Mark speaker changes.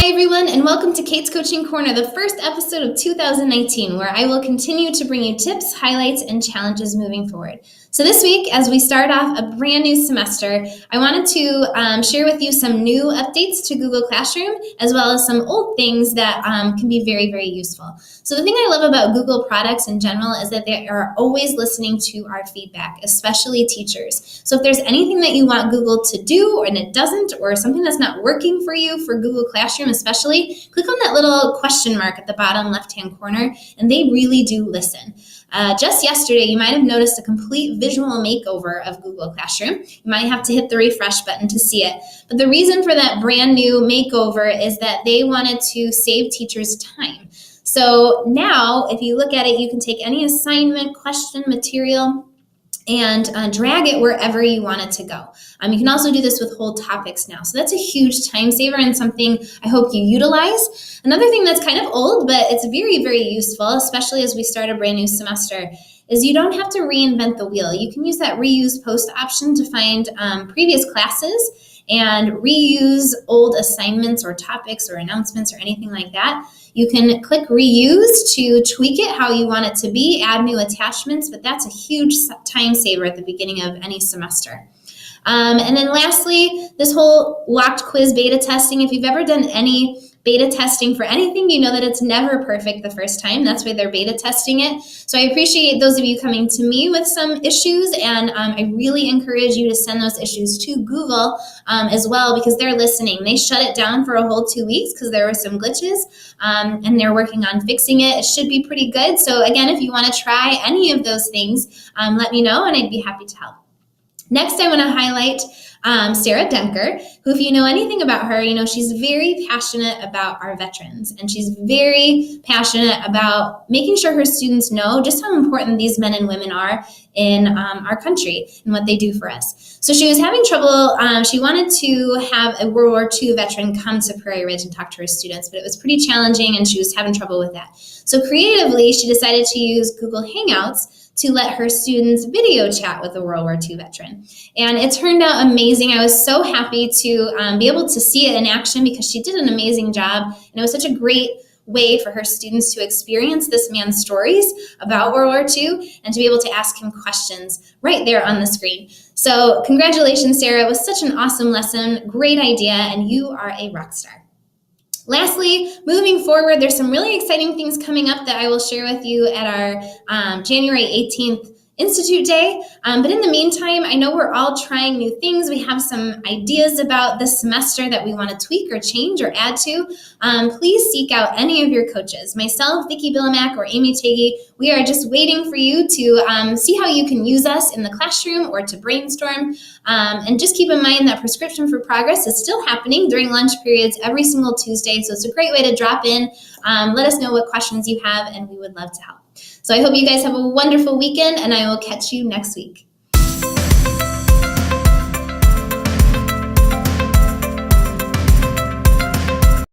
Speaker 1: everyone, and welcome to Kate's Coaching Corner, the first episode of 2019, where I will continue to bring you tips, highlights, and challenges moving forward. So this week, as we start off a brand new semester, I wanted to share with you some new updates to Google Classroom, as well as some old things that can be very, very useful. So the thing I love about Google products in general is that they are always listening to our feedback, especially teachers. So if there's anything that you want Google to do and it doesn't, or something that's not working for you for Google Classroom especially, click on that little question mark at the bottom left-hand corner, and they really do listen. Just yesterday, you might have noticed a complete visual makeover of Google Classroom. You might have to hit the refresh button to see it. But the reason for that brand new makeover is that they wanted to save teachers time. So now, if you look at it, you can take any assignment, question, material, and drag it wherever you want it to go. You can also do this with whole topics now. So that's a huge time saver and something I hope you utilize. Another thing that's kind of old, but it's very, very useful, especially as we start a brand new semester, is you don't have to reinvent the wheel. You can use that reuse post option to find previous classes and reuse old assignments or topics or announcements or anything like that. You can click reuse to tweak it how you want it to be, add new attachments, but that's a huge time saver at the beginning of any semester. And then lastly, this whole locked quiz beta testing. If you've ever done any beta testing for anything, you know that it's never perfect the first time. That's why they're beta testing it. So I appreciate those of you coming to me with some issues, and I really encourage you to send those issues to Google as well, because they're listening. They shut it down for a whole 2 weeks because there were some glitches, and they're working on fixing it. It should be pretty good. So again, if you want to try any of those things, let me know and I'd be happy to help. Next, I want to highlight Sarah Denker, who, if you know anything about her, you know she's very passionate about our veterans, and she's very passionate about making sure her students know just how important these men and women are in our country and what they do for us. So she was having trouble. She wanted to have a World War II veteran come to Prairie Ridge and talk to her students, but it was pretty challenging and she was having trouble with that. So creatively, she decided to use Google Hangouts to let her students video chat with a World War II veteran. And it turned out amazing. I was so happy to be able to see it in action because she did an amazing job. And it was such a great way for her students to experience this man's stories about World War II and to be able to ask him questions right there on the screen. So congratulations, Sarah. It was such an awesome lesson, great idea, and you are a rock star. Lastly, moving forward, there's some really exciting things coming up that I will share with you at our January 18th Institute Day. But in the meantime, I know we're all trying new things. We have some ideas about this semester that we want to tweak or change or add to. Please seek out any of your coaches. Myself, Vicki Billimack, or Amy Tagey, we are just waiting for you to see how you can use us in the classroom or to brainstorm. And just keep in mind that Prescription for Progress is still happening during lunch periods every single Tuesday. So it's a great way to drop in. Let us know what questions you have, and we would love to help. So I hope you guys have a wonderful weekend, and I will catch you next week.